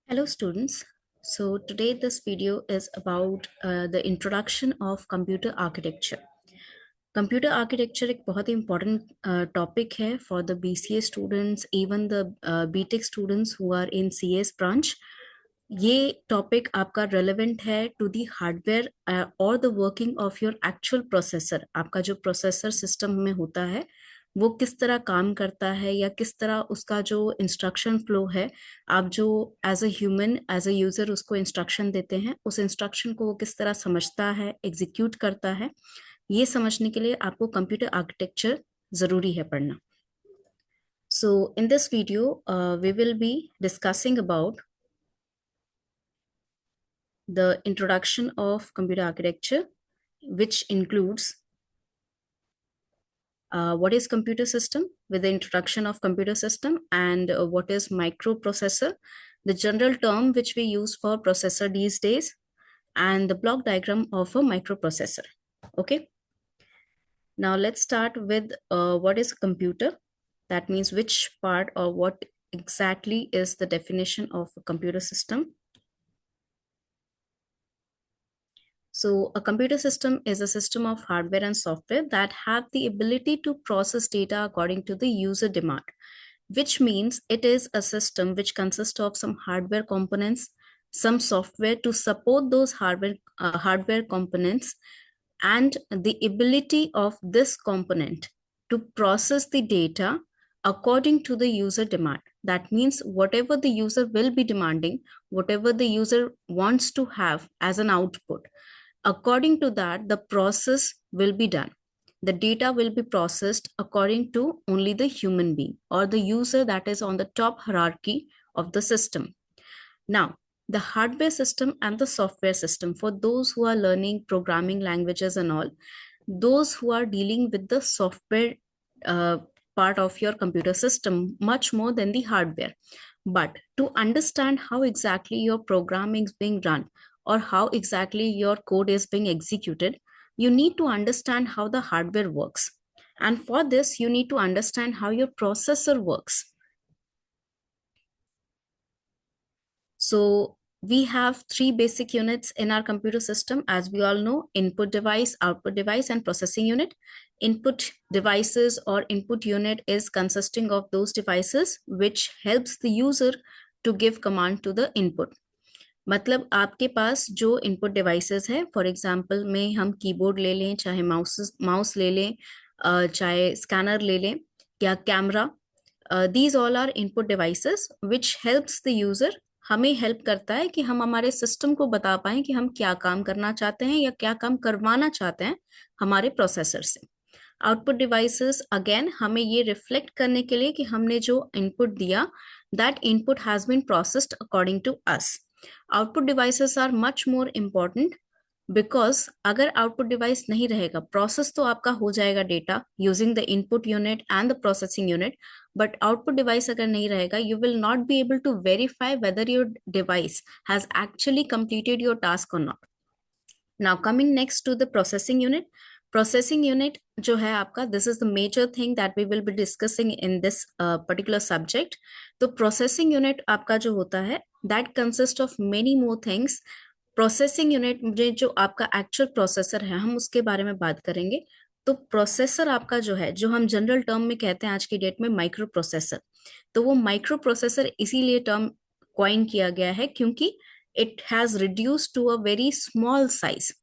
Hello students. So today this video is about the introduction of computer architecture. Computer architecture एक बहुत ही important topic है for the BCA students, even the BTech students who are in CS branch. ये topic आपका relevant है to the hardware और the working of your actual processor. आपका जो processor system में होता है वो किस तरह काम करता है या किस तरह उसका जो इंस्ट्रक्शन फ्लो है, आप जो as a human as a user उसको इंस्ट्रक्शन देते हैं, उस इंस्ट्रक्शन को वो किस तरह समझता है, एग्जीक्यूट करता है, ये समझने के लिए आपको कंप्यूटर आर्किटेक्चर जरूरी है पढ़ना. So in this video we will be discussing about the introduction of computer architecture, which includes what is computer system with the introduction of computer system, and what is microprocessor, the general term which we use for processor these days, and the block diagram of a microprocessor. Okay, now let's start with what is computer. That means which part or what exactly is the definition of a computer system. So a computer system is a system of hardware and software that have the ability to process data according to the user demand, which means it is a system which consists of some hardware components, some software to support those hardware components, and the ability of this component to process the data according to the user demand. That means whatever the user will be demanding, whatever the user wants to have as an output, according to that, the process will be done. The data will be processed according to only the human being or the user that is on the top hierarchy of the system. Now, the hardware system and the software system, for those who are learning programming languages and all, those who are dealing with the software part of your computer system much more than the hardware. But to understand how exactly your programming is being run, or how exactly your code is being executed, you need to understand how the hardware works. And for this, you need to understand how your processor works. So we have three basic units in our computer system, as we all know: input device, output device, and processing unit. Input devices or input unit is consisting of those devices which helps the user to give command to the input. मतलब आपके पास जो input devices है, for example में हम keyboard ले लें, चाहे mouse ले लें, चाहे स्कैनर ले लें या camera, these all are input devices which helps the user. हमें हेल्प करता है कि हम हमारे सिस्टम को बता पाएं कि हम क्या काम करना चाहते हैं या क्या काम करवाना चाहते हैं हमारे प्रोसेसर से. आउटपुट डिवाइसेस अगेन हमें ये रिफ्लेक्ट करने के लिए कि हमने जो इनपुट दिया, that input has been processed according to us. Output devices are much more important because अगर आउटपुट डिवाइस नहीं रहेगा, प्रोसेस तो आपका हो जाएगा data using the input unit and the processing unit, but output device अगर नहीं रहेगा, you will not be able to verify whether your device has actually completed your task और नॉट. Now coming next to the processing unit. Processing unit जो है आपका, this is the major thing that we will be discussing in this particular subject. तो processing unit आपका जो होता है, that consist of many more things. Processing unit में जो आपका एक्चुअल प्रोसेसर है, हम उसके बारे में बात करेंगे. तो प्रोसेसर आपका जो है, जो हम जनरल टर्म में कहते हैं आज की डेट में माइक्रो प्रोसेसर, तो वो माइक्रो प्रोसेसर इसीलिए टर्म कॉइन किया गया है क्योंकि it has reduced to a very small size.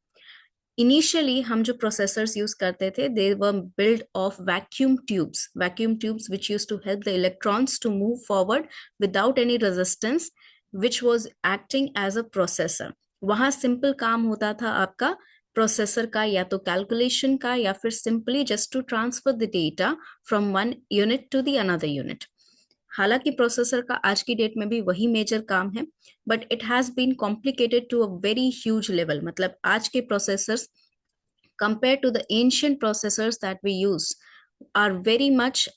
Initially हम जो प्रोसेसर्स यूज करते थे, they were build of vacuum tubes which use to help the electrons to move forward without any resistance, which was acting as a processor. वहां simple काम होता था आपका processor का, या तो कैलकुलेशन का या फिर simply just to transfer the data from one unit to the another unit. हालांकि प्रोसेसर का आज की डेट में भी वही मेजर काम है, but it has been complicated to a very huge level. मतलब आज के processors compare to the ancient processors that we use are very much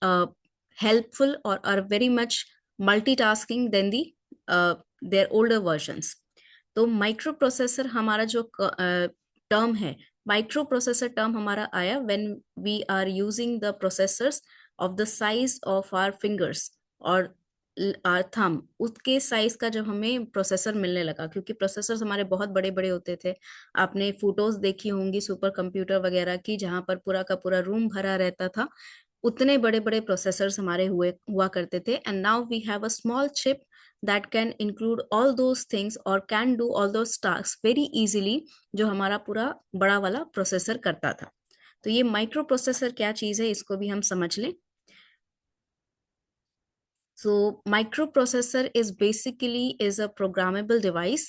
helpful or are very much multitasking than the their older versions. तो microprocessor हमारा जो term है, microprocessor term हमारा आया when we are using the processors of the size of our fingers or थम उसके size का जब हमें प्रोसेसर मिलने लगा, क्योंकि प्रोसेसर हमारे बहुत बड़े बड़े होते थे। आपने फोटोज देखी होंगी सुपर कंप्यूटर वगैरह की, जहां पर पूरा का पूरा रूम भरा रहता था। उतने बड़े बड़े प्रोसेसर्स हमारे हुआ करते थे। And now we have a small chip that can include all those things और can do all those task very easily, जो हमारा पूरा बड़ा वाला प्रोसेसर करता था। तो ये माइक्रो प्रोसेसर क्या चीज है, इसको भी हम समझ लें। So microprocessor is basically is a programmable device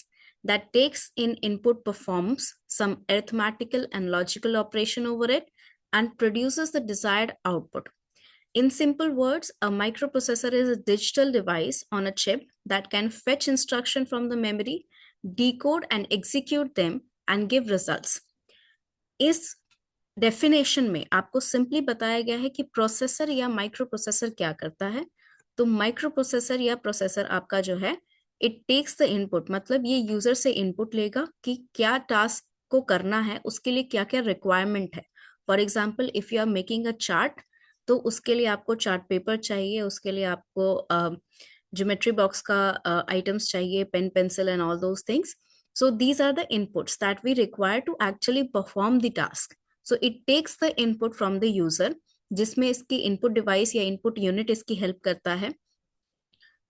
that takes in input, performs some arithmetical and logical operation over it, and produces the desired output. In simple words, a microprocessor is a digital device on a chip that can fetch instruction from the memory, decode and execute them, and give results. इस definition में आपको simply बताया गया है कि processor या micro processor क्या करता है। तो माइक्रो प्रोसेसर या प्रोसेसर आपका जो है, इट टेक्स द इनपुट, मतलब ये यूजर से इनपुट लेगा कि क्या टास्क को करना है, उसके लिए क्या क्या रिक्वायरमेंट है। For example, if you are making a chart, तो उसके लिए आपको चार्ट पेपर चाहिए, उसके लिए आपको ज्योमेट्री बॉक्स का आइटम्स चाहिए, pen pencil and all those things. So these are the inputs that we require to actually perform the task. So it takes the input from the user, जिसमें इसकी input device या input unit इसकी help करता है।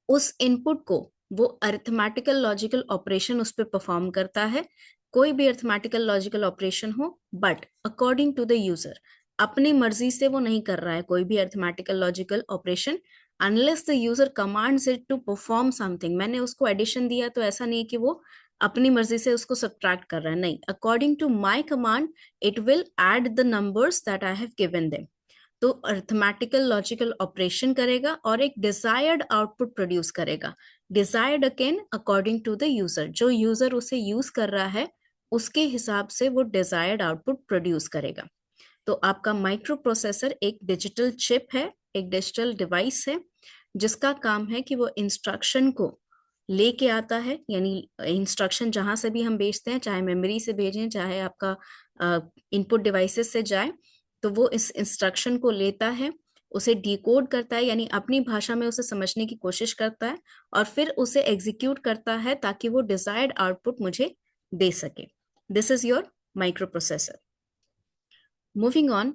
उस input को वो arithmetical logical operation उस पर परफॉर्म करता है, कोई भी अरिथमेटिकल लॉजिकल ऑपरेशन हो, but according to the user, अपनी मर्जी से वो नहीं कर रहा है कोई भी arithmetical logical operation, unless the user commands it to perform something. मैंने उसको एडिशन दिया तो ऐसा नहीं कि वो अपनी मर्जी से उसको सब्ट्रैक्ट कर रहा है, नहीं, according to my command it will add the numbers that I have given them. तो अर्थमेटिकल लॉजिकल ऑपरेशन करेगा और एक डिजायर्ड आउटपुट प्रोड्यूस करेगा। Desired again according to the user, जो यूजर उसे यूज कर रहा है उसके हिसाब से वो डिजायर्ड आउटपुट प्रोड्यूस करेगा। तो आपका माइक्रो प्रोसेसर एक डिजिटल चिप है, एक डिजिटल डिवाइस है, जिसका काम है कि वो इंस्ट्रक्शन को लेके आता है, यानी इंस्ट्रक्शन जहां से भी हम भेजते हैं, चाहे मेमोरी से भेजें, चाहे आपका इनपुट डिवाइसेस से जाए, तो वो इस इंस्ट्रक्शन को लेता है, उसे डिकोड करता है, यानी अपनी भाषा में उसे समझने की कोशिश करता है, और फिर उसे एग्जीक्यूट करता है ताकि वो डिजायर्ड आउटपुट मुझे दे सके। This is your micro processor. Moving on,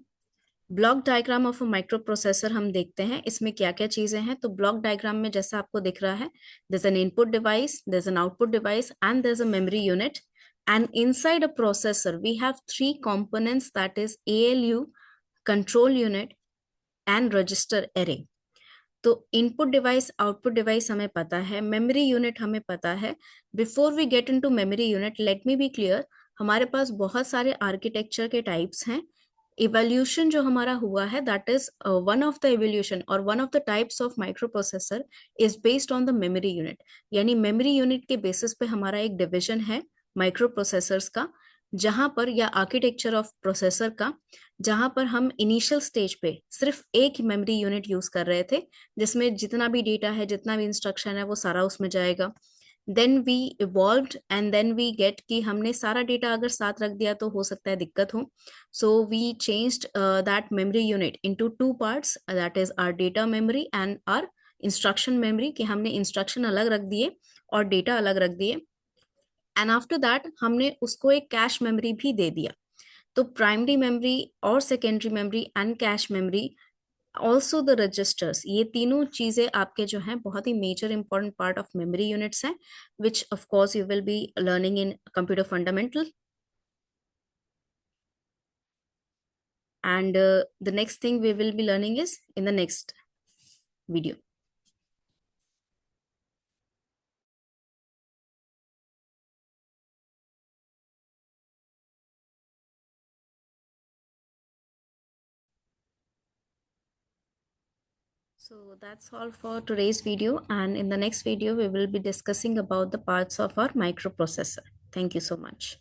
block diagram of a micro processor हम देखते हैं इसमें क्या क्या चीजें हैं। तो ब्लॉक डायग्राम में जैसा आपको दिख रहा है, there is an input device, there is an output device and there is a memory unit, and inside a processor we have three components, that is ALU, control unit and register array. तो input device, output device हमें पता है, memory unit हमें पता है। Before we get into memory unit, let me be clear, हमारे पास बहुत सारे आर्किटेक्चर के टाइप्स हैं। इवोल्यूशन जो हमारा हुआ है, that is one of the evolution और one of the types of microprocessor is based on the memory unit, यानी मेमोरी यूनिट के बेसिस पे हमारा एक डिविजन है माइक्रो प्रोसेसर्स का, जहां पर, या आर्किटेक्चर ऑफ प्रोसेसर का, जहां पर हम इनिशियल स्टेज पे सिर्फ एक मेमोरी यूनिट यूज कर रहे थे, जिसमें जितना भी डेटा है, जितना भी इंस्ट्रक्शन है, वो सारा उसमें जाएगा। Then we evolved and then we get कि हमने सारा डेटा अगर साथ रख दिया तो हो सकता है दिक्कत हो। So we changed that memory unit into two parts, that is our data memory and our instruction memory, कि हमने इंस्ट्रक्शन अलग रख दिए और डेटा अलग रख दिए। एंड आफ्टर दैट हमने उसको एक कैश मेमोरी भी दे दिया। तो प्राइमरी मेमोरी और secondary memory and cache memory, also the registers, ये तीनों चीजें आपके जो हैं बहुत ही major important part of memory units हैं, which of course you will be learning in computer fundamental. And the next thing we will be learning is in the next video. So that's all for today's video, and in the next video we will be discussing about the parts of our microprocessor. Thank you so much.